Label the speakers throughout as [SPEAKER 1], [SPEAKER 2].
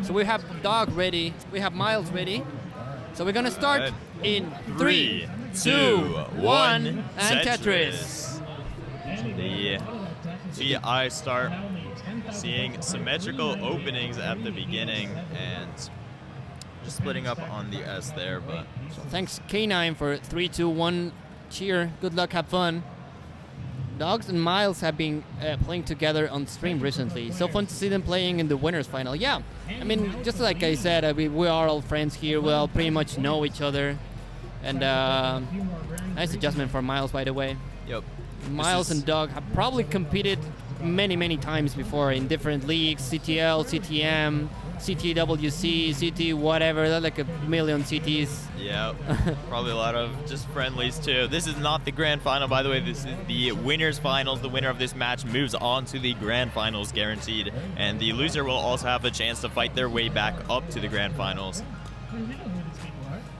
[SPEAKER 1] So we have Dog ready. We have Myles ready. So we're gonna start in 3, 2, 1, and Tetris.
[SPEAKER 2] The TI start seeing symmetrical openings at the beginning and just splitting up on the S there, but
[SPEAKER 1] so thanks K9 for 3, 2, 1 cheer. Good luck, have fun. Dogs and Myles have been playing together on stream recently. So fun to see them playing in the winners final. Yeah, I mean, just like I said, we are all friends here. We all pretty much know each other. And nice adjustment for Myles, by the way.
[SPEAKER 2] Yep.
[SPEAKER 1] Myles and Dog have probably competed many times before in different leagues, CTL, CTM, CTWC, CT whatever. They're like a million CTs.
[SPEAKER 2] Yeah, probably a lot of just friendlies too. This is not the grand final, by the way. This is the winners finals. The winner of this match moves on to the grand finals guaranteed, and the loser will also have a chance to fight their way back up to the grand finals.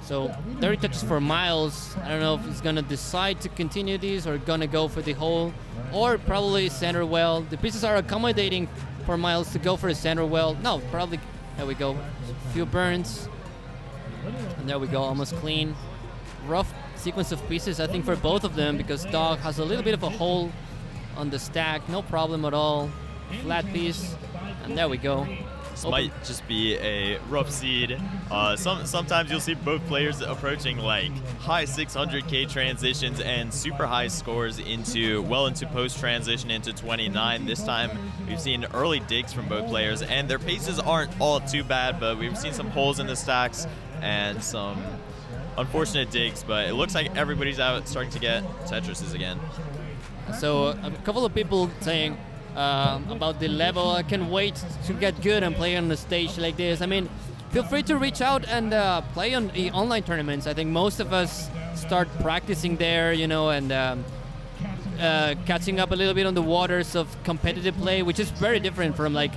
[SPEAKER 1] So dirty touches for Myles. I don't know if he's gonna decide to continue these or gonna go for the hole, or probably center well. The pieces are accommodating for Myles to go for a center well. No, probably. There we go. A few burns. And there we go, almost clean. Rough sequence of pieces, I think, for both of them, because Dog has a little bit of a hole on the stack. No problem at all. Flat piece. And there we go.
[SPEAKER 2] This might just be a rough seed. Sometimes you'll see both players approaching like high 600K transitions and super high scores into post transition into 29. This time we've seen early digs from both players, and their paces aren't all too bad, but we've seen some holes in the stacks and some unfortunate digs, but it looks like everybody's out starting to get Tetrises again.
[SPEAKER 1] So a couple of people saying about the level, I can't wait to get good and play on a stage like this. I mean, feel free to reach out and play on the online tournaments. I think most of us start practicing there, you know, and catching up a little bit on the waters of competitive play, which is very different from like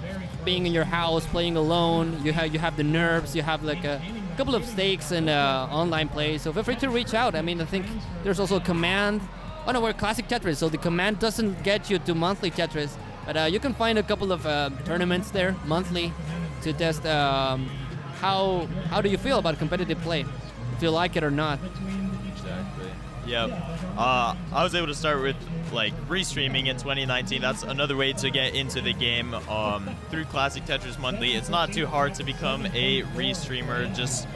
[SPEAKER 1] being in your house playing alone. You have the nerves, you have like a couple of stakes in online play. So feel free to reach out. I mean, I think there's also a command. Oh no, we're classic Tetris, so the command doesn't get you to monthly Tetris, but you can find a couple of tournaments there, monthly, to test how do you feel about competitive play, if you like it or not.
[SPEAKER 2] Exactly. Yep. I was able to start with like restreaming in 2019. That's another way to get into the game through Classic Tetris Monthly. It's not too hard to become a restreamer. Just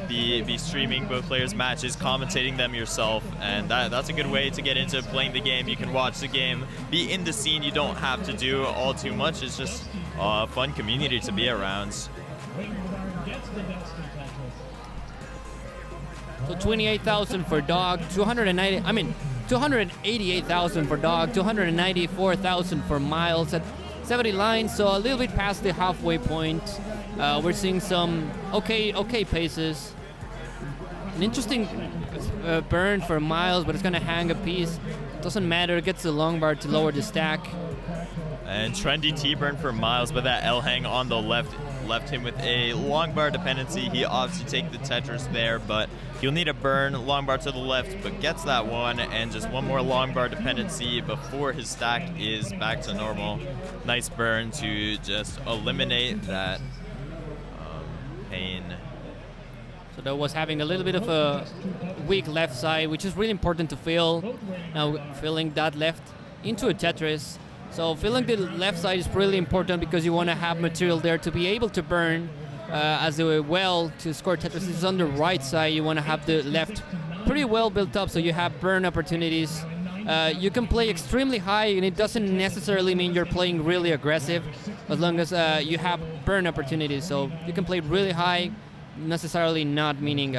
[SPEAKER 2] be streaming both players' matches, commentating them yourself, and that's a good way to get into playing the game. You can watch the game, be in the scene. You don't have to do all too much. It's just a fun community to be around.
[SPEAKER 1] So 28,000 for Dog, 288,000 for Dog, 294,000 for Myles at 70 lines, so a little bit past the halfway point. We're seeing some okay paces. An interesting burn for Myles, but it's gonna hang a piece. Doesn't matter, gets the long bar to lower the stack.
[SPEAKER 2] And trendy T-burn for Myles, but that L hang on the left him with a long bar dependency. He obviously take the Tetris there, but he'll need a burn, long bar to the left, but gets that one, and just one more long bar dependency before his stack is back to normal. Nice burn to just eliminate that pain.
[SPEAKER 1] So that was having a little bit of a weak left side, which is really important to fill. Now filling that left into a Tetris. So filling the left side is really important because you want to have material there to be able to burn as well to score Tetrises. On the right side, you want to have the left pretty well built up so you have burn opportunities. You can play extremely high, and it doesn't necessarily mean you're playing really aggressive as long as you have burn opportunities. So you can play really high, necessarily not meaning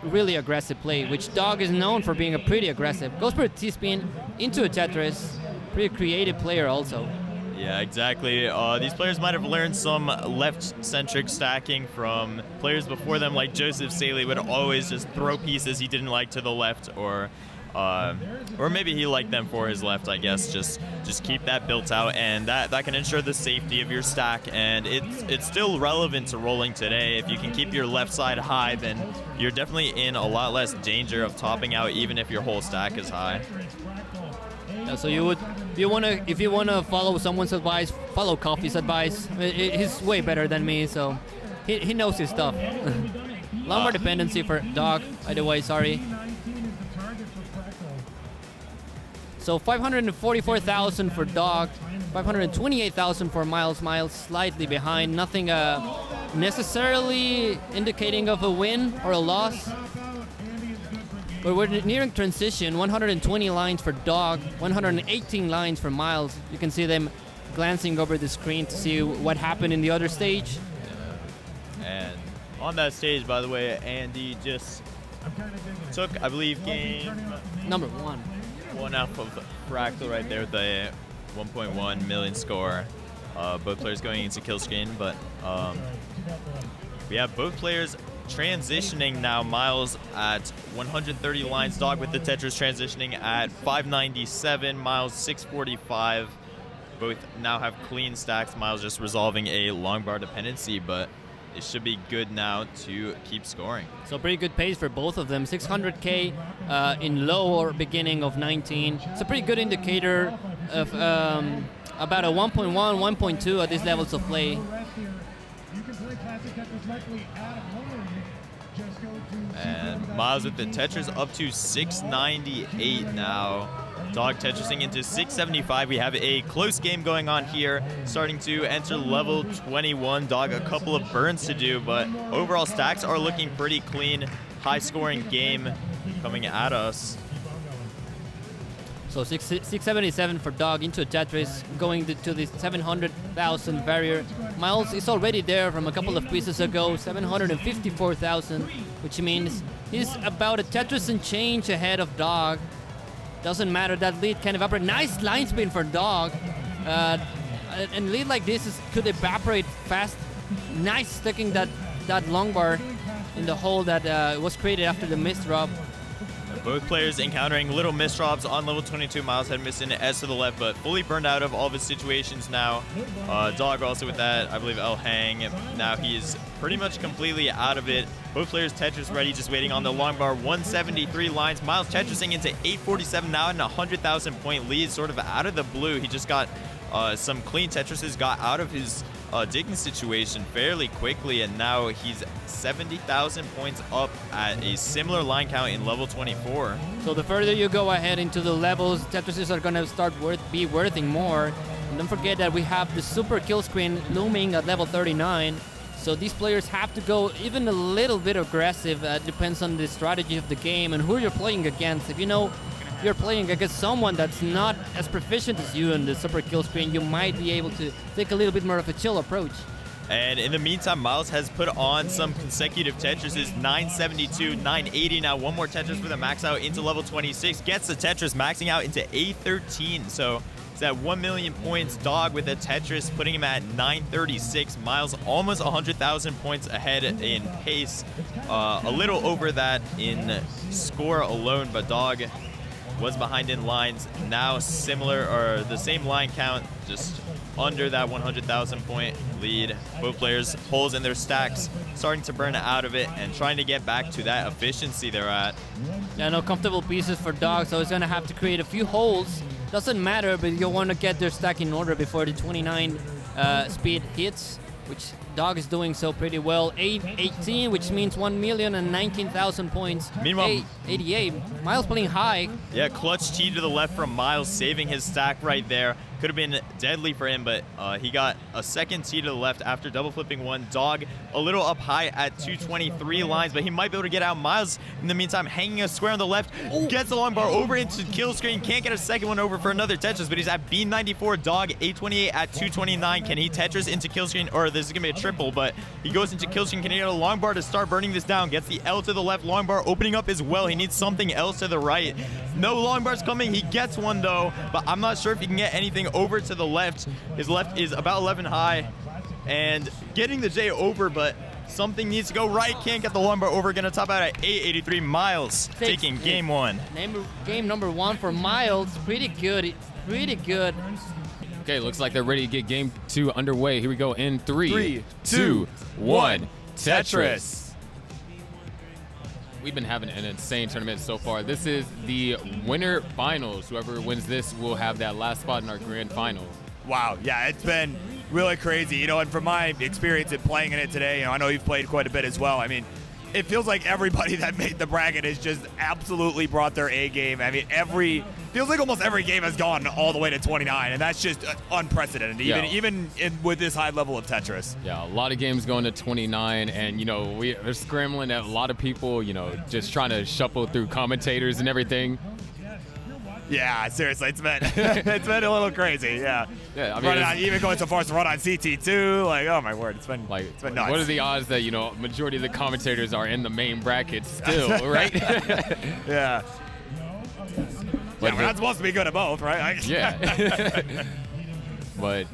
[SPEAKER 1] really aggressive play, which Dog is known for being a pretty aggressive. Goes for a T-spin into a Tetris. Pretty creative player also.
[SPEAKER 2] Yeah, exactly. These players might have learned some left-centric stacking from players before them, like Joseph Saley would always just throw pieces he didn't like to the left, or maybe he liked them for his left, I guess. Just keep that built out, and that can ensure the safety of your stack, and it's still relevant to rolling today. If you can keep your left side high, then you're definitely in a lot less danger of topping out, even if your whole stack is high.
[SPEAKER 1] Yeah, so you would if you wanna follow someone's advice, follow Kofi's advice. He's way better than me, so he knows his stuff. Lumbar dependency for Dog, by the way, sorry. So 544,000 for Dog, 528,000 for Myles. Myles slightly behind, nothing necessarily indicating of a win or a loss. But we're nearing transition, 120 lines for Dog, 118 lines for Myles. You can see them glancing over the screen to see what happened in the other stage.
[SPEAKER 2] And on that stage, by the way, Andy just took, I believe, game
[SPEAKER 1] number 1.
[SPEAKER 2] One off of Fractal right there with the 1.1 million score. Both players going into kill screen, but we have both players transitioning now. Myles at 130 lines, Dog with the Tetris transitioning at 597, Myles 645. Both now have clean stacks. Myles just resolving a long bar dependency, but it should be good now to keep scoring.
[SPEAKER 1] So pretty good pace for both of them. 600K in low or beginning of 19. It's a pretty good indicator of about a 1.1, 1.2 at these levels of play.
[SPEAKER 2] And Myles with the Tetris up to 698 now. Dog Tetrising into 675. We have a close game going on here, starting to enter level 21. Dog a couple of burns to do, but overall stacks are looking pretty clean. High scoring game coming at us.
[SPEAKER 1] So 677 for Dog into a Tetris, going to the 700,000 barrier. Myles is already there from a couple of pieces ago, 754,000, which means he's about a Tetris and change ahead of Dog. Doesn't matter, that lead can evaporate. Nice line spin for Dog. And lead like this could evaporate fast. Nice sticking that long bar in the hole that was created after the misdrop.
[SPEAKER 2] Both players encountering little misdrops on level 22. Myles had missed an S to the left, but fully burned out of all of his situations now. Dog also with that, I believe, L hang. Now he is pretty much completely out of it. Both players Tetris ready, just waiting on the long bar. 173 lines. Myles Tetrising into 847 now in a 100,000 point lead, sort of out of the blue. He just got some clean Tetrises, got out of his digging situation fairly quickly, and now he's 70,000 points up at a similar line count in level 24.
[SPEAKER 1] So the further you go ahead into the levels, Tetrises are going to start be worthing more. And don't forget that we have the super kill screen looming at level 39. So these players have to go even a little bit aggressive. Depends on the strategy of the game and who you're playing against. If you know you're playing against someone that's not as proficient as you in the super kill screen, you might be able to take a little bit more of a chill approach.
[SPEAKER 2] And in the meantime, Myles has put on some consecutive Tetrises, 972, 980. Now one more Tetris with a max out into level 26. Gets the Tetris maxing out into A13. So it's at 1 million points. Dog with a Tetris putting him at 936. Myles almost 100,000 points ahead in pace. A little over that in score alone, but Dog was behind in lines. Now similar, or the same line count, just under that 100,000 point lead. Both players holes in their stacks, starting to burn out of it and trying to get back to that efficiency they're at.
[SPEAKER 1] Yeah, no comfortable pieces for Dog, so he's going to have to create a few holes. Doesn't matter, but you want to get their stack in order before the 29 speed hits, which Dog is doing so pretty well. 818, which means 1,019,000 points.
[SPEAKER 2] Meanwhile,
[SPEAKER 1] 88. Myles playing high.
[SPEAKER 2] Yeah, clutch T to the left from Myles, saving his stack right there. Could have been deadly for him, but he got a second T to the left after double flipping one. Dog a little up high at 223 lines, but he might be able to get out. Myles, in the meantime, hanging a square on the left, gets the long bar over into kill screen. Can't get a second one over for another Tetris, but he's at B94. Dog 828 at 229. Can he Tetris into kill screen? Or this is going to be a triple, but he goes into kill screen. Can he get a long bar to start burning this down? Gets the L to the left. Long bar opening up as well. He needs something else to the right. No long bars coming. He gets one, though, but I'm not sure if he can get anything over to the left. His left is about 11 high and getting the J over, but something needs to go right. Can't get the long bar over. Gonna top out at 883. Myles taking game one.
[SPEAKER 1] Game number one for Myles. Pretty good. Pretty good.
[SPEAKER 3] Okay, looks like they're ready to get game two underway. Here we go in 3, 2, 1. Tetris. we've been having an insane tournament so far. This is the winner finals. Whoever wins this will have that last spot in our grand final.
[SPEAKER 4] Wow, yeah, it's been really crazy, and from my experience in playing in it today, I know you've played quite a bit as well. I mean, it feels like everybody that made the bracket has just absolutely brought their A game. I mean, feels like almost every game has gone all the way to 29, and that's just unprecedented, even with this high level of Tetris.
[SPEAKER 3] Yeah, a lot of games going to 29, and they're scrambling at a lot of people, just trying to shuffle through commentators and everything.
[SPEAKER 4] Yeah, seriously, it's been it's been a little crazy. Yeah.
[SPEAKER 3] Yeah, I mean,
[SPEAKER 4] even going so far as to run on CT2, like, oh my word, it's been nuts.
[SPEAKER 3] What are the odds that majority of the commentators are in the main bracket still, right?
[SPEAKER 4] Yeah. But we're not supposed to be good at both, right?
[SPEAKER 3] Yeah. But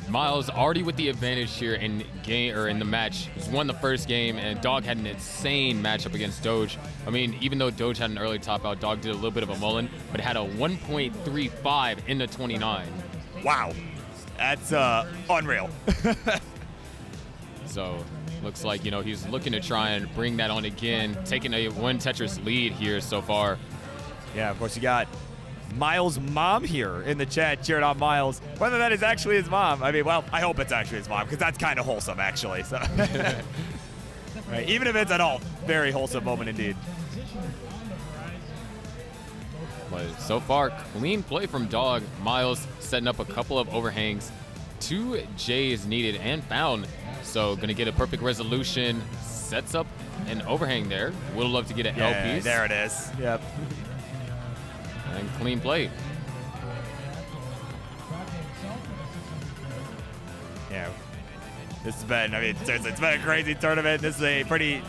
[SPEAKER 3] Myles already with the advantage here in the match. He's won the first game, and Dog had an insane matchup against Doge. I mean, even though Doge had an early top out, Dog did a little bit of a mullen, but had a 1.35 in the 29.
[SPEAKER 4] Wow, that's unreal.
[SPEAKER 3] So looks like he's looking to try and bring that on again, taking a 1 Tetris lead here so far.
[SPEAKER 4] Yeah, of course you got Myles' mom here in the chat cheering on Myles. Whether that is actually his mom, I mean, well, I hope it's actually his mom, because that's kind of wholesome, actually. So, right, even if it's at all, very wholesome moment indeed.
[SPEAKER 3] But so far, clean play from Dog. Myles setting up a couple of overhangs. 2 J's needed and found. So going to get a perfect resolution. Sets up an overhang there. Would love to get an L piece.
[SPEAKER 4] There it is. Yep.
[SPEAKER 3] And clean play.
[SPEAKER 4] Yeah. This has been, seriously, it's been a crazy tournament. This is a pretty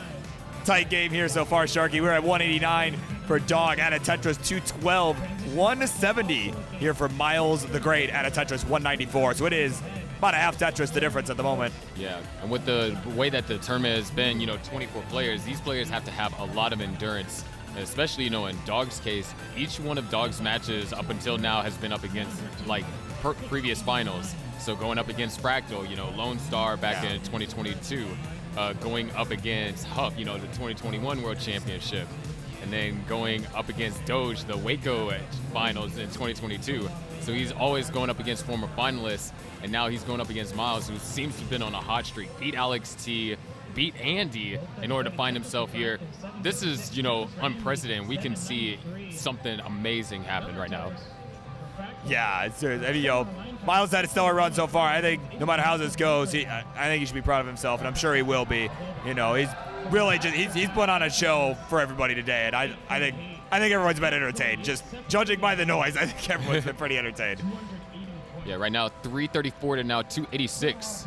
[SPEAKER 4] tight game here so far, Sharky. We're at 189 for Dog at a Tetris 212, 170 here for Myles the Great at a Tetris 194. So it is about a half Tetris the difference at the moment.
[SPEAKER 3] Yeah, and with the way that the tournament has been, 24 players, these players have to have a lot of endurance. Especially, in Dog's case, each one of Dog's matches up until now has been up against, previous finals. So going up against Fractal, Lone Star back in 2022, going up against Huff, the 2021 World Championship, and then going up against Doge, the Waco finals in 2022. So he's always going up against former finalists, and now he's going up against Myles, who seems to have been on a hot streak, beat Alex T, beat Andy in order to find himself here. This is, unprecedented. We can see something amazing happen right now.
[SPEAKER 4] Yeah, it's serious. Myles had a stellar run so far. I think no matter how this goes, I think he should be proud of himself, and I'm sure he will be. He's really he's put on a show for everybody today, and I think everyone's been entertained. Just judging by the noise, I think everyone's been pretty entertained.
[SPEAKER 3] Yeah, right now 334 to now 286.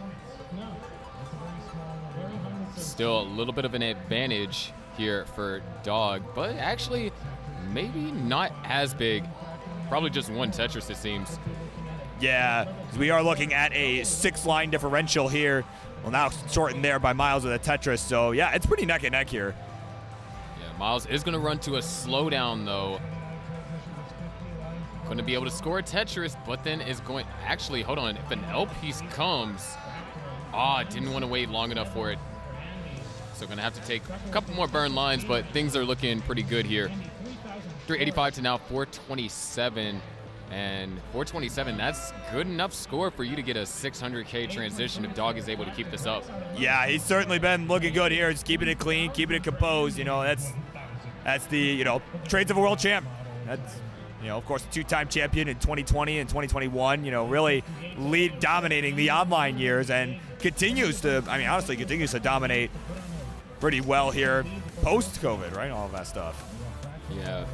[SPEAKER 3] Still a little bit of an advantage here for Dog, but actually maybe not as big. Probably just 1 Tetris, it seems.
[SPEAKER 4] Yeah, we are looking at a 6-line differential here. Well, now shortened there by Myles with a Tetris. So, yeah, it's pretty neck and neck here.
[SPEAKER 3] Yeah, Myles is going to run to a slowdown, though. Going to be able to score a Tetris, but then is going... Actually, hold on. If an L piece comes... didn't want to wait long enough for it. So going to have to take a couple more burn lines, but things are looking pretty good here. 385 to now 427. And 427, that's good enough score for you to get a 600K transition if Dog is able to keep this up.
[SPEAKER 4] Yeah, he's certainly been looking good here. Just keeping it clean, keeping it composed. That's the, traits of a world champ. That's, of course, a 2-time champion in 2020 and 2021, really dominating the online years and continues to dominate pretty well here post-COVID, right? All of that stuff.
[SPEAKER 3] Yeah.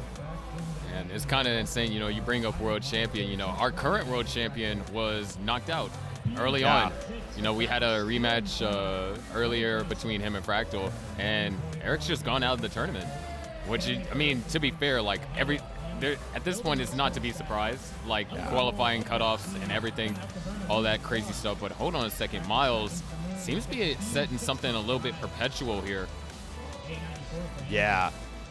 [SPEAKER 3] And it's kind of insane, you bring up world champion, our current world champion was knocked out early on. We had a rematch earlier between him and Fractal, and Eric's just gone out of the tournament. Which, to be fair, at this point, it's not to be surprised. Qualifying cutoffs and everything, all that crazy stuff. But hold on a second, Myles seems to be setting something a little bit perpetual here.
[SPEAKER 4] Yeah.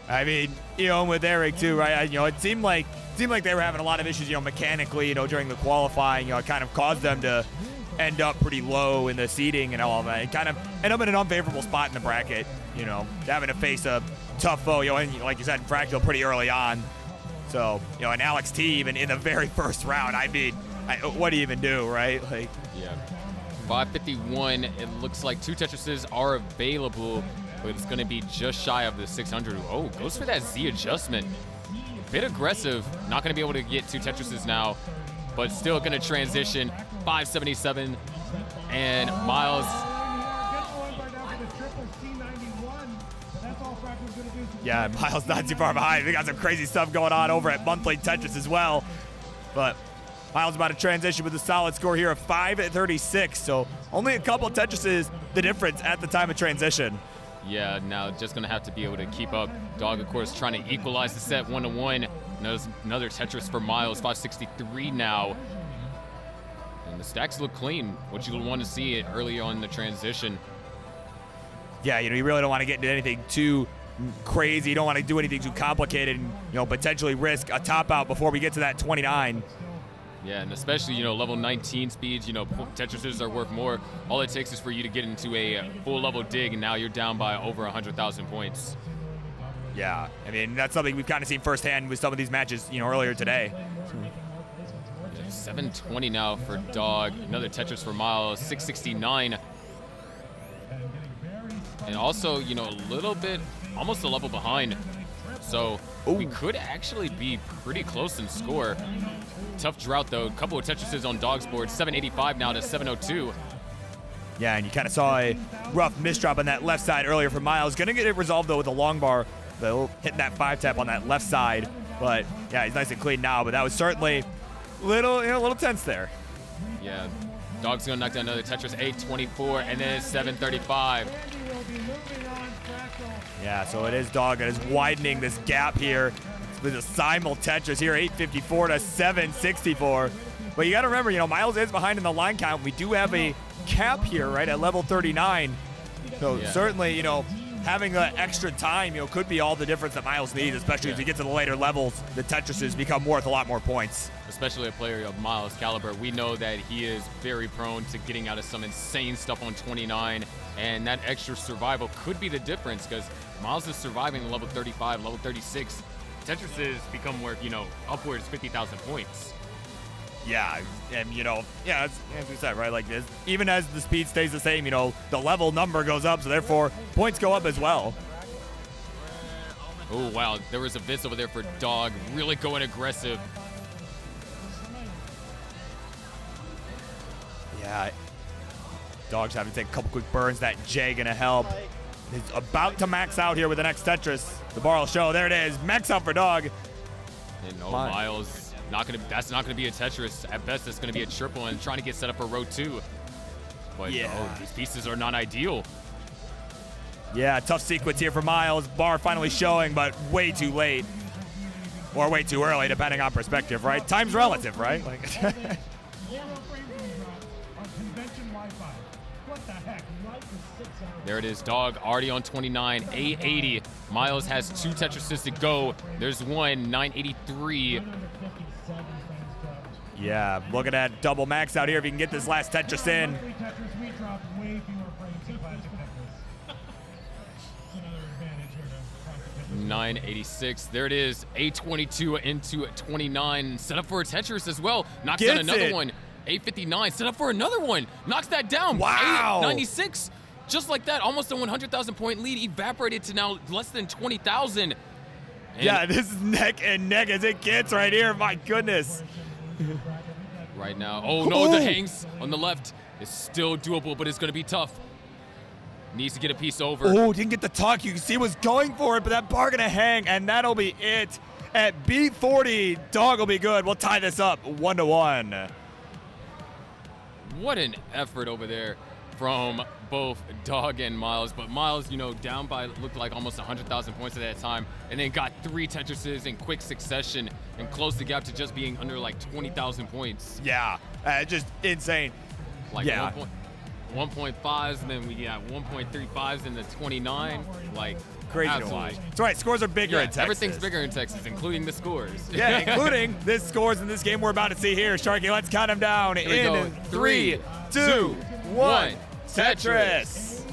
[SPEAKER 4] With Eric too, right? It seemed like they were having a lot of issues, mechanically, during the qualifying. It kind of caused them to end up pretty low in the seeding and all of that. And kind of end up in an unfavorable spot in the bracket, having to face a tough foe, and like you said, Fractal pretty early on. So, an Alex T even in the very first round, I mean, what do you even do, right? Like,
[SPEAKER 3] yeah. 551, it looks like 2 Tetrises are available, but it's going to be just shy of the 600. Oh, goes for that Z adjustment. A bit aggressive. Not going to be able to get 2 Tetrises now, but still going to transition. 577, and Myles.
[SPEAKER 4] Yeah, Myles not too far behind. We got some crazy stuff going on over at Monthly Tetris as well. But Myles about to transition with a solid score here of 536. So only a couple Tetrises the difference at the time of transition.
[SPEAKER 3] Yeah, now just going to have to be able to keep up. Dog, of course, trying to equalize the set 1-1. Another Tetris for Myles, 563 now. And the stacks look clean, what you want to see early on in the transition.
[SPEAKER 4] Yeah, you really don't want to get into anything too crazy. You don't want to do anything too complicated and, potentially risk a top out before we get to that 29.
[SPEAKER 3] Yeah, and especially, level 19 speeds, Tetrises are worth more. All it takes is for you to get into a full level dig, and now you're down by over 100,000 points.
[SPEAKER 4] Yeah, I mean, that's something we've kind of seen firsthand with some of these matches, earlier today.
[SPEAKER 3] 720 now for Dog. Another Tetris for Myles, 669. And also, a little bit, almost a level behind. So we could actually be pretty close in score. Tough drought, though. A couple of Tetrises on Dog's board, 785 now to 702.
[SPEAKER 4] Yeah, and you kind of saw a rough misdrop on that left side earlier from Myles. Going to get it resolved, though, with a long bar. Hitting that 5-tap on that left side. But, yeah, he's nice and clean now. But that was certainly a little tense there.
[SPEAKER 3] Yeah, Dog's going to knock down another Tetris, 824, and then 735.
[SPEAKER 4] Yeah, so it is Dog that is widening this gap here. With a simul Tetris here, 854 to 764. But you got to remember, Myles is behind in the line count. We do have a cap here, right, at level 39. So certainly, having the extra time, could be all the difference that Myles needs, especially as we get to the later levels. The Tetrises become worth a lot more points.
[SPEAKER 3] Especially a player of Myles' caliber, we know that he is very prone to getting out of some insane stuff on 29, and that extra survival could be the difference, because Myles is surviving level 35, level 36. Tetrises become worth, upwards 50,000 points.
[SPEAKER 4] Yeah, and as we said, right, like this, even as the speed stays the same, the level number goes up, so therefore points go up as well.
[SPEAKER 3] Oh, wow, there was a Viz over there for Dog, really going aggressive.
[SPEAKER 4] Yeah, Dog's having to take a couple quick burns. That J gonna help. He's about to max out here with the next Tetris. The bar will show. There it is. Max out for Dog.
[SPEAKER 3] And Myles, that's not gonna be a Tetris. At best, it's gonna be a triple and trying to get set up for row 2. But these pieces are not ideal.
[SPEAKER 4] Yeah, tough sequence here for Myles. Bar finally showing, but way too late. Or way too early, depending on perspective, right? Time's relative, right?
[SPEAKER 3] There it is, Dog already on 29, 880. Myles has 2 Tetrises to go. There's one, 983.
[SPEAKER 4] Yeah, looking at double max out here if you can get this last Tetris in.
[SPEAKER 3] 986. There it is, 822 into 29. Set up for a Tetris as well. Knocks
[SPEAKER 4] Gets
[SPEAKER 3] down another
[SPEAKER 4] it.
[SPEAKER 3] one. 859. Set up for another one. Knocks that down.
[SPEAKER 4] Wow.
[SPEAKER 3] 896. Just like that, almost a 100,000 point lead evaporated to now less than 20,000.
[SPEAKER 4] Yeah, this is neck and neck as it gets right here. My goodness.
[SPEAKER 3] Right now. Oh no, the hangs on the left is still doable, but it's going to be tough. Needs to get a piece over.
[SPEAKER 4] Oh, didn't get the tuck. You can see he was going for it, but that bar gonna hang, and that'll be it. At B40, Dog will be good. We'll tie this up 1-1.
[SPEAKER 3] What an effort over there from both Dog and Myles. But Myles, down by looked like almost 100,000 points at that time, and then got 3 Tetrises in quick succession and closed the gap to just being under like 20,000 points.
[SPEAKER 4] Yeah, just insane.
[SPEAKER 3] Like
[SPEAKER 4] yeah.
[SPEAKER 3] 1.5s, and then we got 1.35s in the 29. Like
[SPEAKER 4] Crazy to watch. That's right, scores are bigger in Texas.
[SPEAKER 3] Everything's bigger in Texas, including the scores.
[SPEAKER 4] Yeah, including this scores in this game we're about to see here. Sharky, let's count them down.
[SPEAKER 3] Here we go.
[SPEAKER 4] 3, 2, 1. Tetris.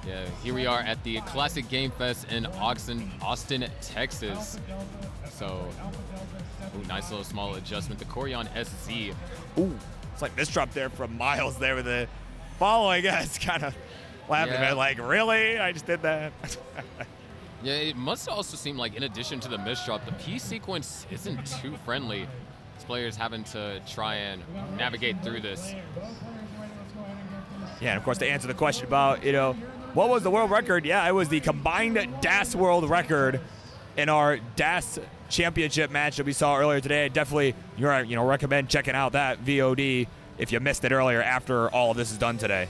[SPEAKER 3] Yeah, here we are at the Classic Game Fest in Austin, Texas. So, ooh, nice little small adjustment. The Corian SZ.
[SPEAKER 4] Ooh, it's like this drop there from Myles there with the follow, I guess. Kind of laughing
[SPEAKER 3] Yeah.
[SPEAKER 4] at like, really? I just did that.
[SPEAKER 3] Yeah, it must also seem like in addition to the misdrop, the P sequence isn't too friendly. These players having to try and navigate through this.
[SPEAKER 4] Yeah, and of course to answer the question about, what was the world record? Yeah, it was the combined DAS world record in our DAS championship match that we saw earlier today. Definitely, recommend checking out that VOD if you missed it earlier after all of this is done today.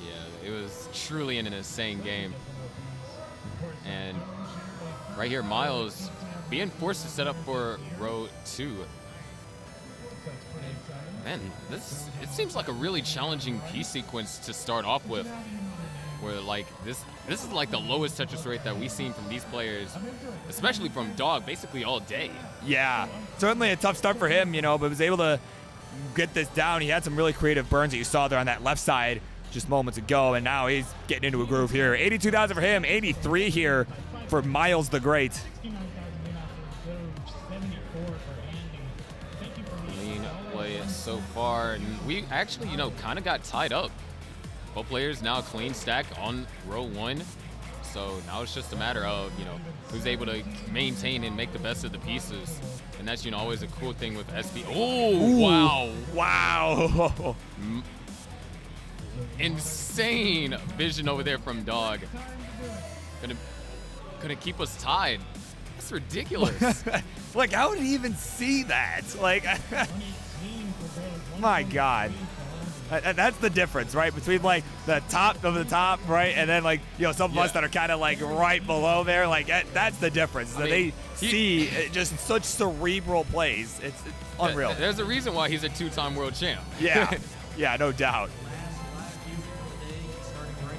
[SPEAKER 3] Yeah, it was truly an insane game. And right here, Myles being forced to set up for row 2. Man, it seems like a really challenging P sequence to start off with. Where like this is like the lowest Tetris rate that we've seen from these players, especially from Dog, basically all day.
[SPEAKER 4] Yeah, certainly a tough start for him, but was able to get this down. He had some really creative burns that you saw there on that left side just moments ago, and now he's getting into a groove here. 82,000 for him, 83 here for Myles the Great.
[SPEAKER 3] Clean play so far, and we actually, kind of got tied up. Both players now clean stack on row 1, so now it's just a matter of, who's able to maintain and make the best of the pieces, and that's, always a cool thing with SB. Oh, wow.
[SPEAKER 4] Wow.
[SPEAKER 3] Insane vision over there from Dog. Gonna keep us tied. That's ridiculous.
[SPEAKER 4] Like, how did he even see that? Like, my God. That's the difference, right? Between, like, the top of the top, right? And then, like, some of us that are kind of, like, right below there. Like, that's the difference. They see just such cerebral plays. It's unreal.
[SPEAKER 3] There's a reason why he's a 2-time world champ.
[SPEAKER 4] Yeah. Yeah, no doubt.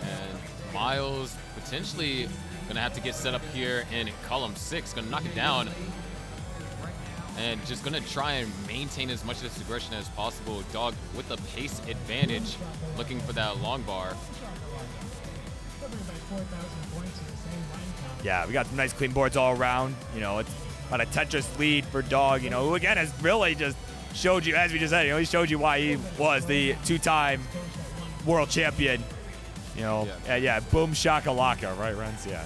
[SPEAKER 3] And Myles potentially going to have to get set up here in column 6. Going to knock it down. And just going to try and maintain as much of this aggression as possible. Dog with the pace advantage, looking for that long bar.
[SPEAKER 4] Yeah, we got some nice clean boards all around. It's about a Tetris lead for Dog, who again has really just showed you, as we just said, he showed you why he was the 2-time world champion. Yeah, boom shakalaka, right, Renz? Yeah.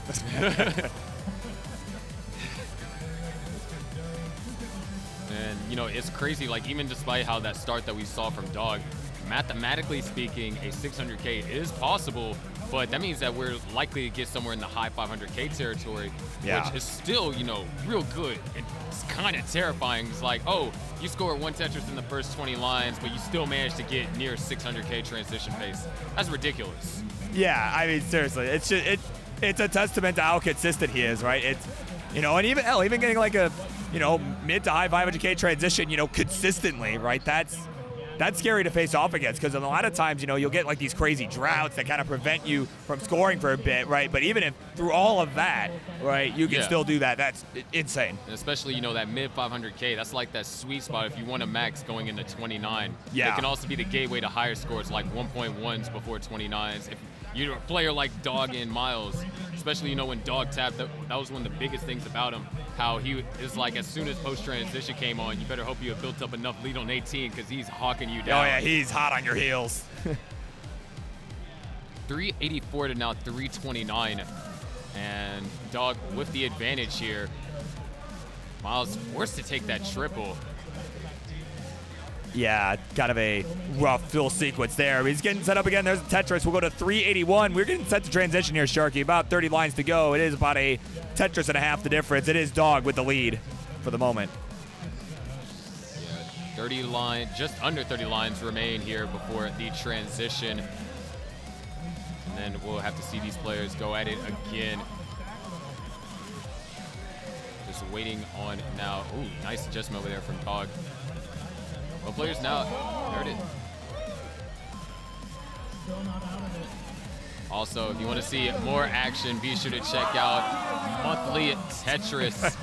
[SPEAKER 3] And, it's crazy, like, even despite how that start that we saw from Dog, mathematically speaking, a 600K is possible, but that means that we're likely to get somewhere in the high 500K territory, which is still, real good. It's kind of terrifying. It's like, oh, you score 1 Tetris in the first 20 lines, but you still manage to get near 600K transition pace. That's ridiculous.
[SPEAKER 4] Yeah, I mean, seriously, it's a testament to how consistent he is, right? It's, and even getting like a, mid to high 500K transition, consistently, right? That's scary to face off against, because a lot of times, you'll get like these crazy droughts that kind of prevent you from scoring for a bit, right? But even if through all of that, right, you can still do that. That's insane.
[SPEAKER 3] And especially, that mid 500K, that's like that sweet spot if you want a max going into 29.
[SPEAKER 4] Yeah.
[SPEAKER 3] It can also be the gateway to higher scores like 1.1s before 29s. If you're a player like Dog and Myles, especially, when Dog tapped, that was one of the biggest things about him, how he is like, as soon as post-transition came on, you better hope you have built up enough lead on 18, because he's hawking you down.
[SPEAKER 4] Oh, yeah, he's hot on your heels.
[SPEAKER 3] 384 to now 329. And Dog with the advantage here. Myles forced to take that triple.
[SPEAKER 4] Yeah, kind of a rough fill sequence there. He's getting set up again. There's the Tetris. We'll go to 381. We're getting set to transition here, Sharky. About 30 lines to go. It is about a Tetris and a half the difference. It is Dog with the lead for the moment.
[SPEAKER 3] Yeah, 30 lines, just under 30 lines remain here before the transition. And then we'll have to see these players go at it again. Just waiting on now. Ooh, nice adjustment over there from Dog. Well, players now, there it is. Also, if you want to see more action, be sure to check out Monthly Tetris.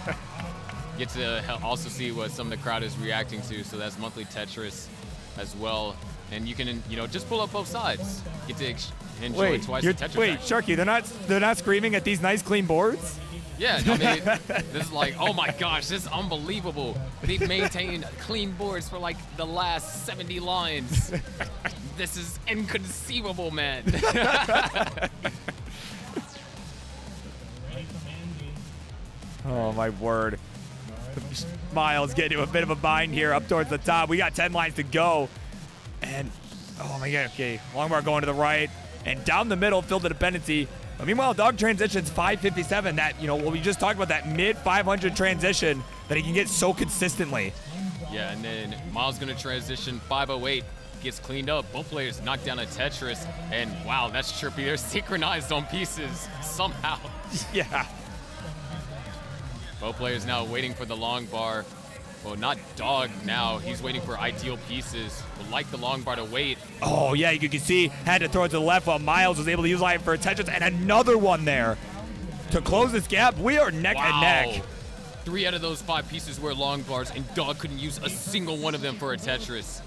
[SPEAKER 3] get to also see what some of the crowd is reacting to. So that's monthly Tetris as well. And you can, just pull up both sides. Get to enjoy twice the Tetris.
[SPEAKER 4] Wait, Sharky, they're not screaming at these nice clean boards?
[SPEAKER 3] Yeah, I mean, this is like, oh my gosh, this is unbelievable. They've maintained clean boards for like the last 70 lines. This is inconceivable, man.
[SPEAKER 4] Oh my word. Myles getting to a bit of a bind here up towards the top. We got 10 lines to go. And, oh my god, okay. Longbar going to the right. And down the middle, fill the dependency. But meanwhile, Dog transitions 557. That, what we just talked about, that mid 500 transition that he can get so consistently.
[SPEAKER 3] Yeah, and then Myles going to transition 508. Gets cleaned up. Both players knock down a Tetris. And wow, that's trippy. They're synchronized on pieces somehow.
[SPEAKER 4] Yeah.
[SPEAKER 3] Both players now waiting for the long bar. Well, not Dog now. He's waiting for ideal pieces. Would like the long bar to wait.
[SPEAKER 4] Oh, yeah, you can see had to throw it to the left while Myles was able to use line for a Tetris. And another one there. To close this gap, we are neck and neck.
[SPEAKER 3] 3 out of those 5 pieces were long bars, and Dog couldn't use a single one of them for a Tetris.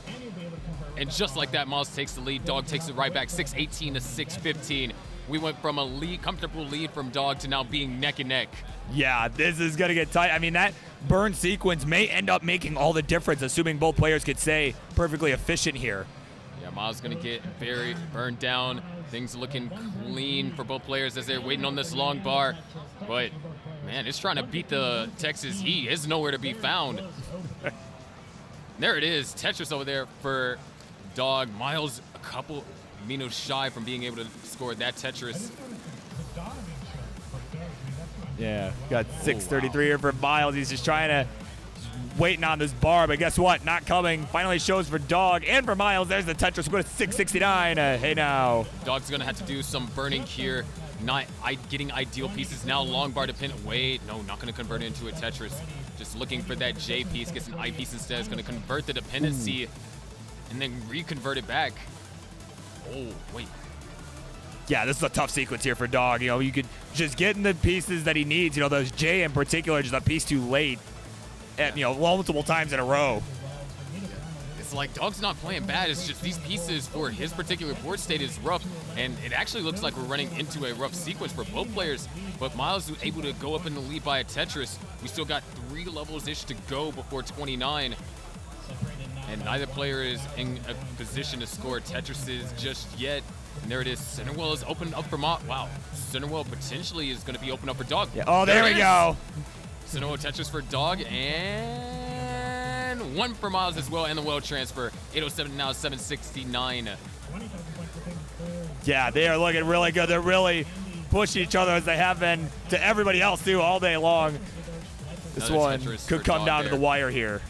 [SPEAKER 3] And just like that, Myles takes the lead. Dog takes it right back, 618 to 615. We went from a comfortable lead from Dog to now being neck and neck.
[SPEAKER 4] Yeah, this is going to get tight. I mean, that burn sequence may end up making all the difference, assuming both players could stay perfectly efficient here.
[SPEAKER 3] Yeah, Myles going to get very burned down. Things looking clean for both players as they're waiting on this long bar. But, man, it's trying to beat the Texas heat. It's nowhere to be found. There it is. Tetris over there for Dog. Myles a couple minutes shy from being able to score that Tetris.
[SPEAKER 4] Yeah, got 633 here for Myles. He's just waiting on this bar, but guess what? Not coming. Finally shows for Dog and for Myles. There's the Tetris. We're going to 669. Hey now.
[SPEAKER 3] Dog's going to have to do some burning here. Not getting ideal pieces. Now long bar dependent. Wait, no, not going to convert it into a Tetris. Just looking for that J piece. Gets an I piece instead. It's going to convert the dependency and then reconvert it back. Oh, wait.
[SPEAKER 4] Yeah, this is a tough sequence here for Dog. You could just get in the pieces that he needs. Those J in particular, just a piece too late at, multiple times in a row.
[SPEAKER 3] It's like Dog's not playing bad. It's just these pieces for his particular board state is rough, and it actually looks like we're running into a rough sequence for both players. But Myles was able to go up in the lead by a Tetris. We still got 3 levels-ish to go before 29. And neither player is in a position to score Tetrises just yet. And there it is. Centerwell is opened up for Wow. Centerwell potentially is going to be opened up for Dog.
[SPEAKER 4] Yeah. Oh, there we go.
[SPEAKER 3] Centerwell Tetris for Dog. And 1 for Myles as well. And the well transfer. 807 now 769.
[SPEAKER 4] Yeah, they are looking really good. They're really pushing each other as they have been to everybody else, too, all day long. This one could come down to the wire here.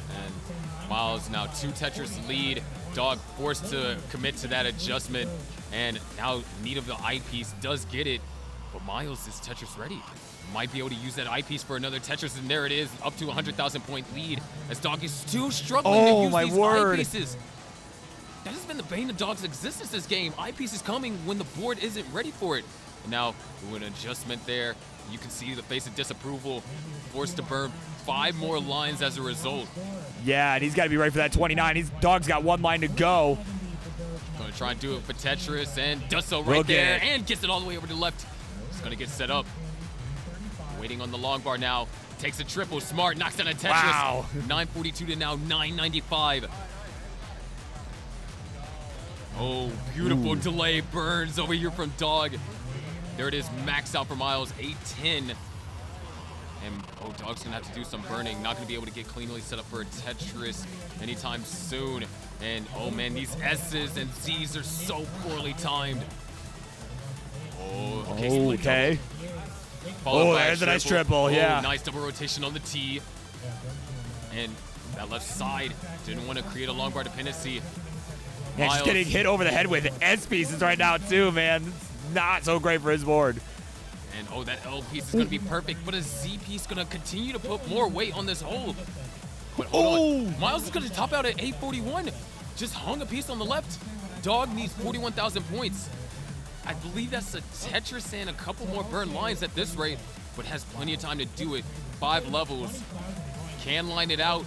[SPEAKER 3] And Myles now 2 Tetris lead. Dog forced to commit to that adjustment, and now need of the eyepiece does get it, but Myles is Tetris ready. Might be able to use that eyepiece for another Tetris, and there it is, up to a 100,000 point lead, as Dog is still struggling to use these eyepieces. That has been the bane of Dog's existence this game. Eyepiece is coming when the board isn't ready for it. And now, with an adjustment there, you can see the face of disapproval, forced to burn 5 more lines as a result.
[SPEAKER 4] Yeah, and he's got to be ready for that 29. Dog's got 1 line to go.
[SPEAKER 3] Going to try and do it for Tetris, and does so right there, and gets it all the way over to the left. It's going to get set up. Waiting on the long bar now. Takes a triple, smart, knocks down a Tetris.
[SPEAKER 4] Wow.
[SPEAKER 3] 942 to now 995. Oh, beautiful delay burns over here from Dog. There it is, max out for Myles, 810. And, Dog's going to have to do some burning. Not going to be able to get cleanly set up for a Tetris anytime soon. And, oh, man, these S's and Z's are so poorly timed. Oh, okay.
[SPEAKER 4] Okay. There's a nice triple, yeah.
[SPEAKER 3] Nice double rotation on the T. And that left side didn't want to create a long bar dependency.
[SPEAKER 4] Yeah, just getting hit over the head with S pieces right now, too, man. It's not so great for his board.
[SPEAKER 3] And, that L piece is going to be perfect, but a Z piece going to continue to put more weight on this hole. But hold on. Myles is going to top out at 841. Just hung a piece on the left. Dog needs 41,000 points. I believe that's a Tetris and a couple more burn lines at this rate. but has plenty of time to do it. 5 levels, can line it out,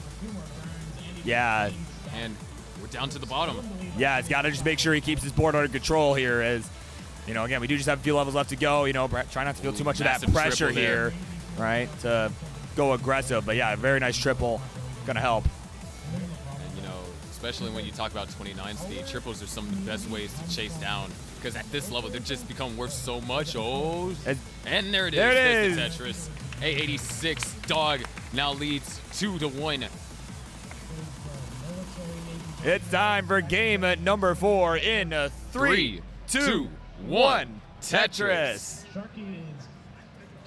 [SPEAKER 4] Yeah.
[SPEAKER 3] and we're down to the bottom.
[SPEAKER 4] Yeah, it's got to just make sure he keeps his board under control here. As you know, again, we do just have a few levels left to go. You know, try not to feel too much of that
[SPEAKER 3] massive
[SPEAKER 4] pressure
[SPEAKER 3] triple there.
[SPEAKER 4] here, right? To go aggressive. But yeah, very nice triple, gonna help.
[SPEAKER 3] And, you know, especially when you talk about 29 speed, triples are some of the best ways to chase down. Because at this level, they've just become worth so much. Oh, and there it is.
[SPEAKER 4] There it is.
[SPEAKER 3] There's the Tetris. A86 Dog now leads 2-1.
[SPEAKER 4] It's time for game at number 4 in 3, 2, 1. Tetris.
[SPEAKER 5] Sharky is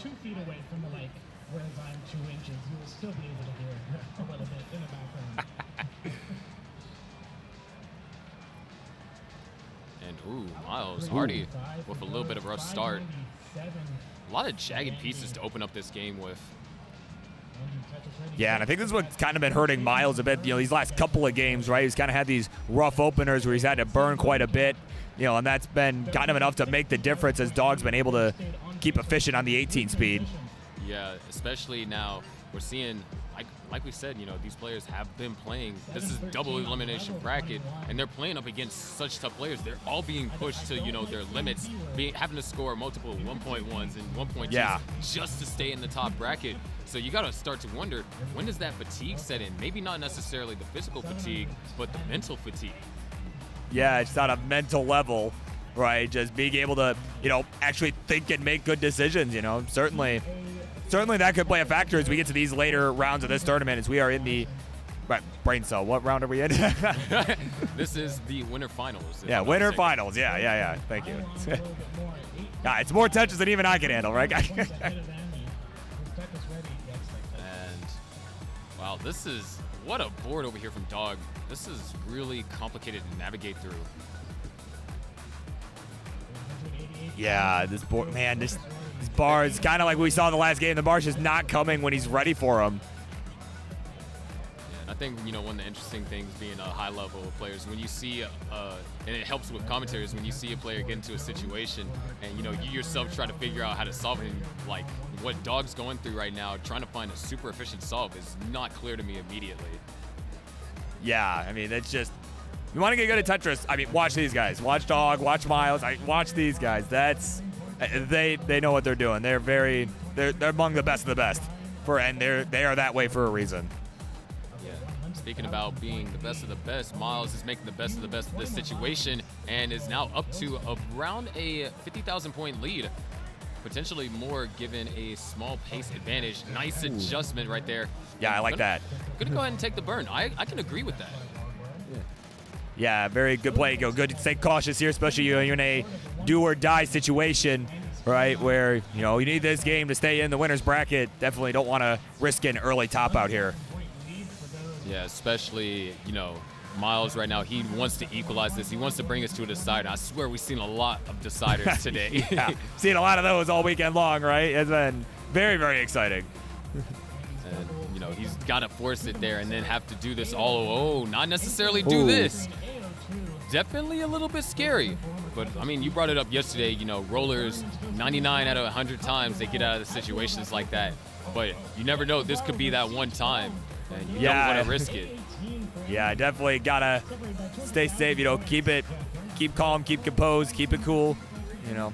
[SPEAKER 5] 2 feet away from the lake, whereas I'm 2 inches. You will still be able to hear it a little bit in the background.
[SPEAKER 3] And ooh, Myles already with a little bit of a rough start. A lot of jagged pieces to open up this game with.
[SPEAKER 4] Yeah, and I think this is what's kind of been hurting Myles a bit. You know, these last couple of games, right? He's kind of had these rough openers where he's had to burn quite a bit. You know, and that's been kind of enough to make the difference as Dog's been able to keep efficient on the 18 speed.
[SPEAKER 3] Yeah, especially now we're seeing, like we said, you know, these players have been playing. This is double elimination bracket, and they're playing up against such tough players. They're all being pushed to, you know, their limits, having to score multiple 1.1s and 1.2s just to stay in the top bracket. So you got to start to wonder, when does that fatigue set in? Maybe not necessarily the physical fatigue, but the mental fatigue.
[SPEAKER 4] Yeah, it's on a mental level, right? Just being able to, you know, actually think and make good decisions, you know. Certainly that could play a factor as we get to these later rounds of this tournament, as we are in the brain cell. What round are we in?
[SPEAKER 3] This is the winter finals.
[SPEAKER 4] Yeah, winter finals. Yeah. Thank you. Yeah, it's more Tetris than even I can handle, right?
[SPEAKER 3] And wow, this is what a board over here from Dog. This is really complicated to navigate through.
[SPEAKER 4] Yeah, this board, man, this bar is kind of like we saw in the last game. The bar's just not coming when he's ready for them.
[SPEAKER 3] I think, you know, one of the interesting things being a high level of players, when you see, and it helps with commentaries, when you see a player get into a situation and, you know, you yourself try to figure out how to solve it, like what Dog's going through right now, trying to find a super efficient solve is not clear to me immediately.
[SPEAKER 4] Yeah, I mean, it's just, you want to get good at Tetris, I mean, watch these guys. Watch Dog, watch Myles, watch these guys. They know what they're doing. They're among the best of the best, and they are that way for a reason.
[SPEAKER 3] Speaking about being the best of the best, Myles is making the best of the best of this situation and is now up to around a 50,000 point lead. Potentially more given a small pace advantage. Nice adjustment right there.
[SPEAKER 4] Yeah, I like that.
[SPEAKER 3] Gonna go ahead and take the burn. I can agree with that.
[SPEAKER 4] Yeah, very good play. Go good to stay cautious here, especially you're in a do or die situation, right? Where, you know, you need this game to stay in the winner's bracket. Definitely don't want to risk an early top out here.
[SPEAKER 3] Yeah, especially, you know, Myles right now, he wants to equalize this. He wants to bring us to a decider. I swear we've seen a lot of deciders today.
[SPEAKER 4] Yeah, seen a lot of those all weekend long, right? It's been very, very exciting.
[SPEAKER 3] And, you know, he's got to force it there and then have to do this all, not necessarily do this. Definitely a little bit scary. But, I mean, you brought it up yesterday, you know, rollers, 99 out of 100 times they get out of the situations like that. But you never know, this could be that one time. And you don't want to risk it.
[SPEAKER 4] Yeah, definitely gotta stay safe. You know, keep calm, keep composed, keep it cool. You know,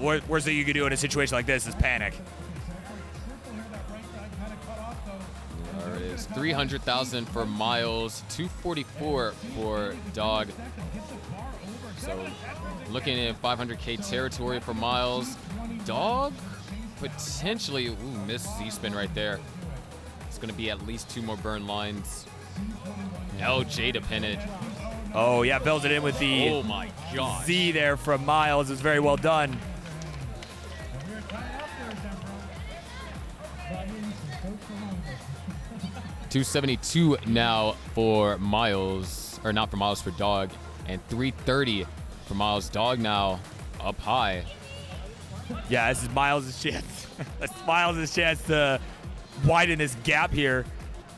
[SPEAKER 4] worst thing you can do in a situation like this is panic.
[SPEAKER 3] There it is, 300,000 for Myles, 244 for Dog. So looking at 500K territory for Myles. Dog potentially missed Z-spin right there. It's going to be at least 2 more burn lines. LJ dependent.
[SPEAKER 4] Oh, yeah, fills it in with the
[SPEAKER 3] oh my gosh.
[SPEAKER 4] Z there from Myles. It's very well done.
[SPEAKER 3] $272 now for Myles, or not for Myles, for Dog, and $330 for Myles. Dog now up high.
[SPEAKER 4] Yeah, this is Myles' chance. That's Myles' chance to widen his gap here.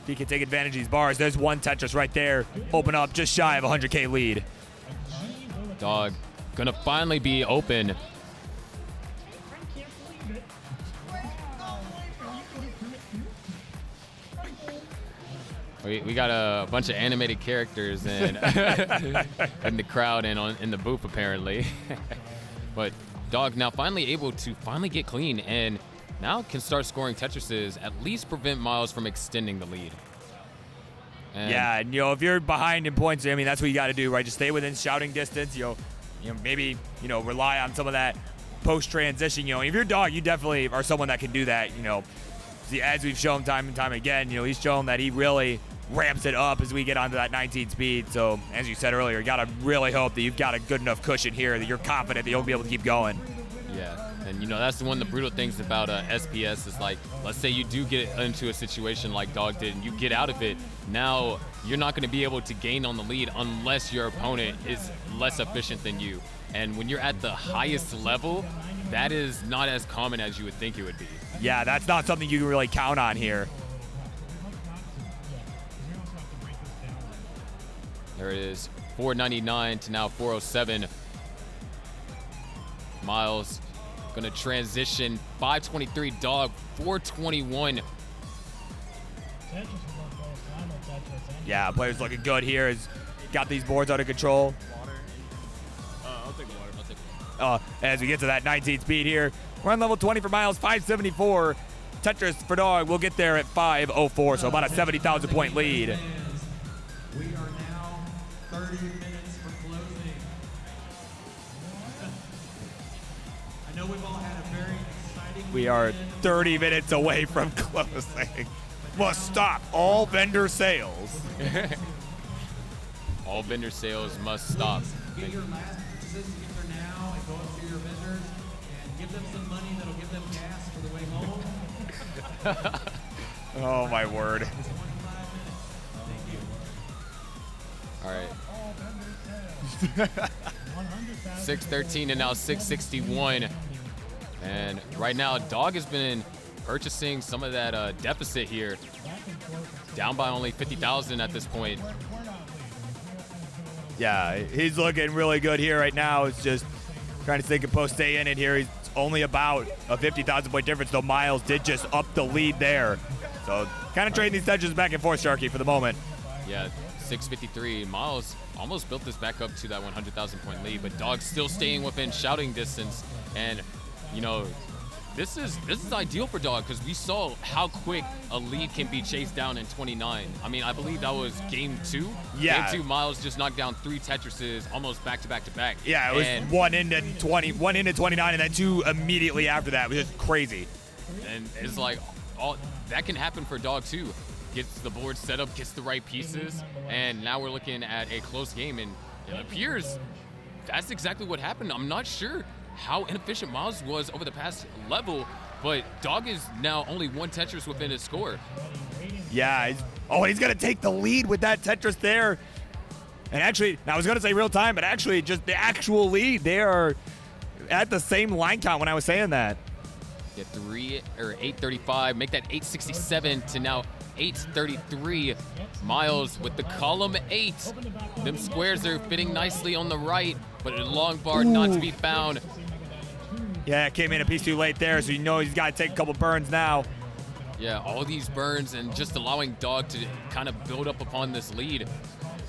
[SPEAKER 4] If he can take advantage of these bars. There's one Tetris right there. Open up just shy of 100K lead.
[SPEAKER 3] Dog gonna finally be open. We got a bunch of animated characters and in the crowd and in the booth apparently. But Dog now finally able to get clean and now can start scoring Tetrises, at least prevent Myles from extending the lead. And
[SPEAKER 4] yeah, and if you're behind in points, I mean that's what you got to do, right? Just stay within shouting distance. Maybe rely on some of that post transition. If you're Dog, you definitely are someone that can do that. As we've shown time and time again, he's shown that he really ramps it up as we get onto that 19 speed. So as you said earlier, you got to really hope that you've got a good enough cushion here that you're confident that you'll be able to keep going.
[SPEAKER 3] Yeah, and that's one of the brutal things about SPS is like, let's say you do get into a situation like Dog did and you get out of it. Now you're not going to be able to gain on the lead unless your opponent is less efficient than you. And when you're at the highest level, that is not as common as you would think it would be.
[SPEAKER 4] Yeah, that's not something you can really count on here.
[SPEAKER 3] There it is, 499 to now 407. Myles gonna transition, 523 Dog, 421.
[SPEAKER 4] Yeah, player's looking good here. Has got these boards under control.
[SPEAKER 3] I'll take water.
[SPEAKER 4] As we get to that 19 speed here, we're on level 20 for Myles, 574. Tetris for Dog will get there at 504, so about a 70,000 point lead.
[SPEAKER 6] We are now 30 minutes for closing. I know we've all had a very exciting
[SPEAKER 4] We are
[SPEAKER 6] weekend.
[SPEAKER 4] 30 minutes away from closing. Must stop all vendor sales.
[SPEAKER 3] All vendor sales must stop.
[SPEAKER 6] Get your last purchases, get there now, and go up to your vendors and give them some money that'll give them gas for the way home.
[SPEAKER 4] Oh my word.
[SPEAKER 6] 25 minutes. Thank you.
[SPEAKER 3] All right. 613 and now 661. And right now, Dog has been purchasing some of that deficit here. Down by only 50,000 at this point.
[SPEAKER 4] Yeah, he's looking really good here right now. It's just trying to think of post stay in it here. He's only about a 50,000 point difference, though Myles did just up the lead there. So kind of trading these touches back and forth, Sharky, for the moment.
[SPEAKER 3] Yeah, 653. Myles almost built this back up to that 100,000 point lead, but Dog still staying within shouting distance. And, this is ideal for Dog because we saw how quick a lead can be chased down in 29. I mean, I believe that was game 2.
[SPEAKER 4] Yeah.
[SPEAKER 3] Game 2, Myles just knocked down 3 Tetrises almost back to back to back.
[SPEAKER 4] Yeah, it was
[SPEAKER 3] And-
[SPEAKER 4] one into 20, one into 29, and then 2 immediately after that. It was just crazy.
[SPEAKER 3] And it's like, all that can happen for Dog too. Gets the board set up, gets the right pieces, and now we're looking at a close game, and it appears that's exactly what happened. I'm not sure how inefficient Myles was over the past level, but Dog is now only 1 Tetris within his score.
[SPEAKER 4] Yeah, he's going to take the lead with that Tetris there. And actually, I was going to say real time, but actually just the actual lead. They are at the same line count when I was saying that.
[SPEAKER 3] Get 835, make that 867 to now 833. Myles with the column 8. Them squares are fitting nicely on the right, but a long bar not to be found.
[SPEAKER 4] Yeah, it came in a piece too late there, so he's got to take a couple burns now.
[SPEAKER 3] Yeah, all these burns and just allowing Dog to kind of build up upon this lead.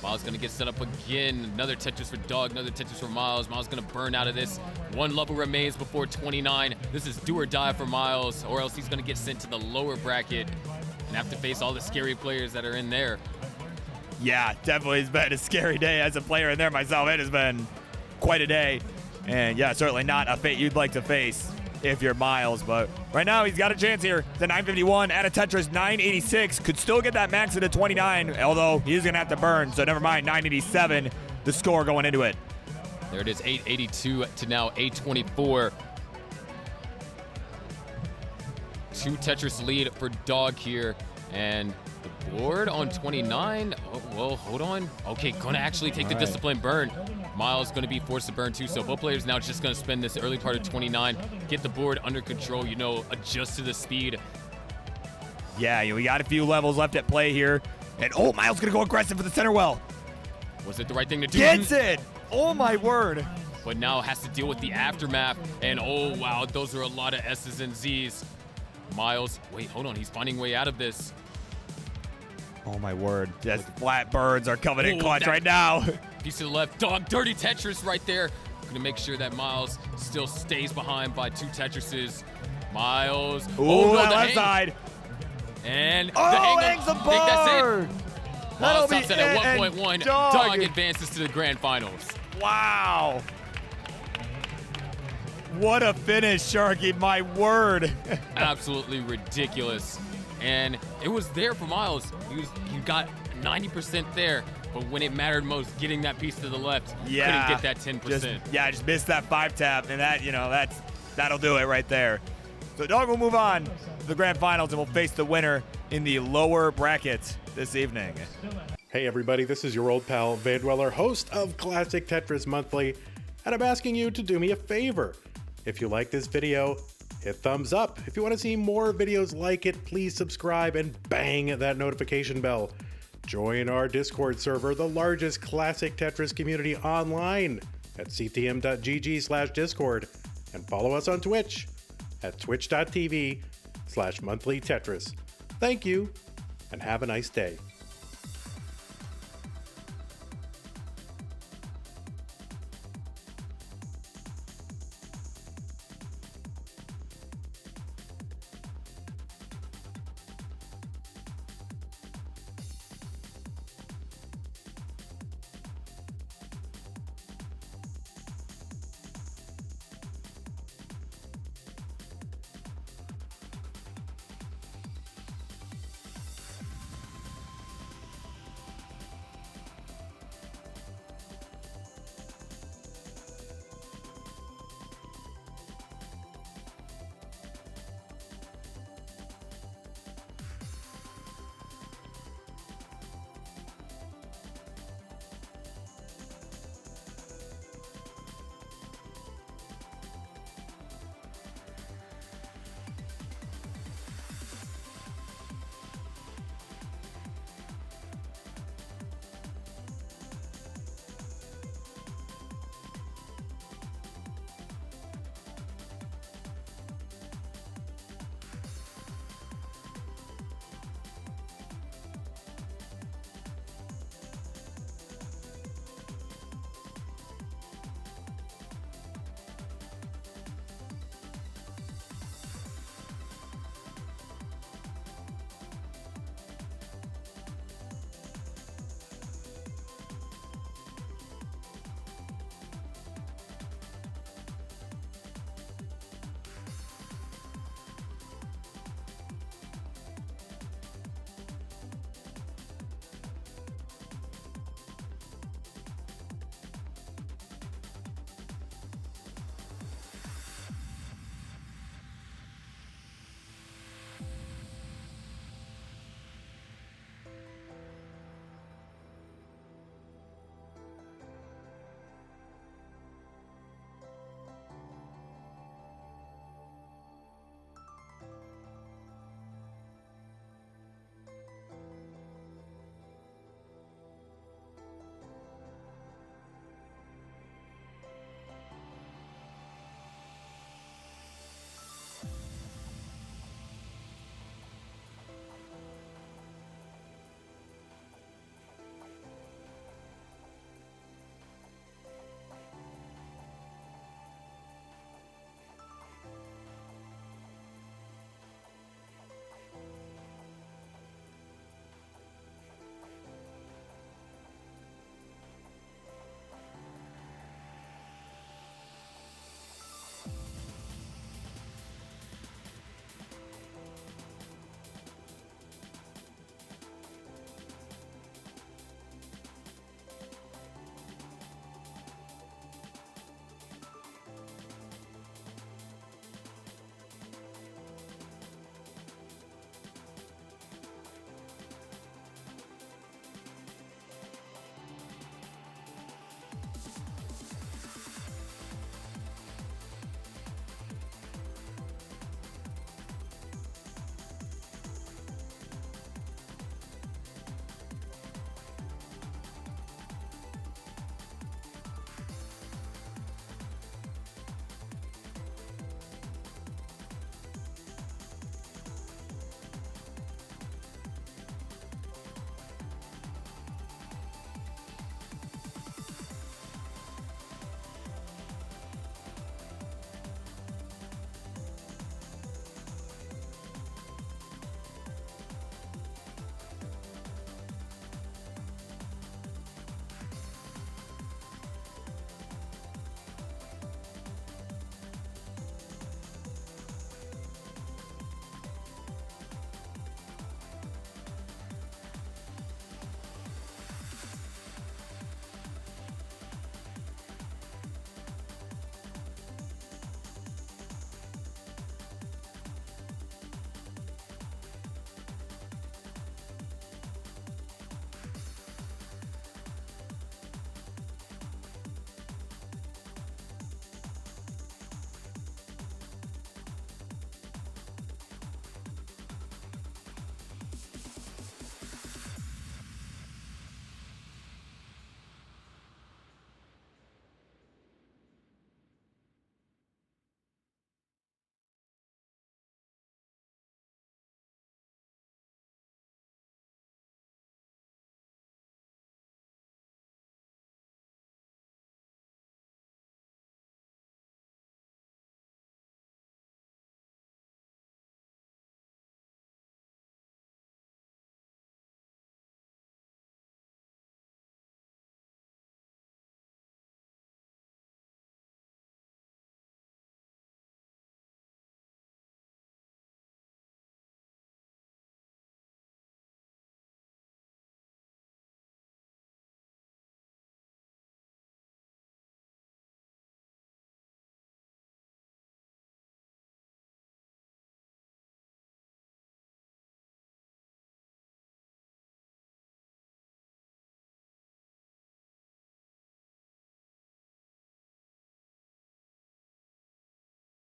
[SPEAKER 3] Myles gonna get set up again. Another Tetris for Dog, another Tetris for Myles. Myles gonna burn out of this. 1 level remains before 29. This is do or die for Myles, or else he's gonna get sent to the lower bracket and have to face all the scary players that are in there.
[SPEAKER 4] Yeah, definitely has been a scary day as a player in there myself. It has been quite a day. And yeah, certainly not a fate you'd like to face if you're Myles. But right now, he's got a chance here. The 951 at a Tetris 986. Could still get that max into 29, although he's going to have to burn. So never mind, 987, the score going into it.
[SPEAKER 3] There it is, 882 to now 824. 2 Tetris lead for Dog here. And the board on 29. Oh, well, hold on. Okay, gonna actually take the discipline burn. Myles gonna be forced to burn too, so both players now just gonna spend this early part of 29, get the board under control, adjust to the speed.
[SPEAKER 4] Yeah, we got a few levels left at play here. And Myles going to go aggressive for the center well.
[SPEAKER 3] Was it the right thing to do?
[SPEAKER 4] Gets it! Oh my word.
[SPEAKER 3] But now has to deal with the aftermath, and oh wow, those are a lot of S's and Z's. Myles, wait, hold on, he's finding a way out of this.
[SPEAKER 4] Oh my word. Yes, flat birds are coming in
[SPEAKER 3] Ooh,
[SPEAKER 4] clutch
[SPEAKER 3] that-
[SPEAKER 4] right now.
[SPEAKER 3] Piece to the left. Dog, dirty Tetris right there. Gonna make sure that Myles still stays behind by 2 Tetrises. Myles.
[SPEAKER 4] Ooh,
[SPEAKER 3] no,
[SPEAKER 4] that
[SPEAKER 3] the
[SPEAKER 4] left
[SPEAKER 3] hang.
[SPEAKER 4] side.
[SPEAKER 3] And
[SPEAKER 4] Oh,
[SPEAKER 3] the hang
[SPEAKER 4] hangs the
[SPEAKER 3] I think that's
[SPEAKER 4] bar.
[SPEAKER 3] it.
[SPEAKER 4] That'll
[SPEAKER 3] Myles
[SPEAKER 4] be
[SPEAKER 3] stops it
[SPEAKER 4] it,
[SPEAKER 3] at
[SPEAKER 4] and
[SPEAKER 3] 1.1.
[SPEAKER 4] Dog.
[SPEAKER 3] Dog advances to the grand finals.
[SPEAKER 4] Wow. What a finish, Sharky. My word.
[SPEAKER 3] Absolutely ridiculous. And it was there for Myles. He got 90% there, but when it mattered most, getting that piece to the left,
[SPEAKER 4] Yeah.
[SPEAKER 3] couldn't get that 10%.
[SPEAKER 4] Just missed that 5 tap, and that'll do it right there. So Dog will move on to the grand finals and will face the winner in the lower bracket this evening.
[SPEAKER 7] Hey everybody, this is your old pal Vandweller, host of Classic Tetris Monthly, and I'm asking you to do me a favor. If you like this video, hit thumbs up. If you want to see more videos like it, please subscribe and bang that notification bell. Join our Discord server, the largest classic Tetris community online at ctm.gg/discord, and follow us on Twitch at twitch.tv/monthlytetris. Thank you, and have a nice day.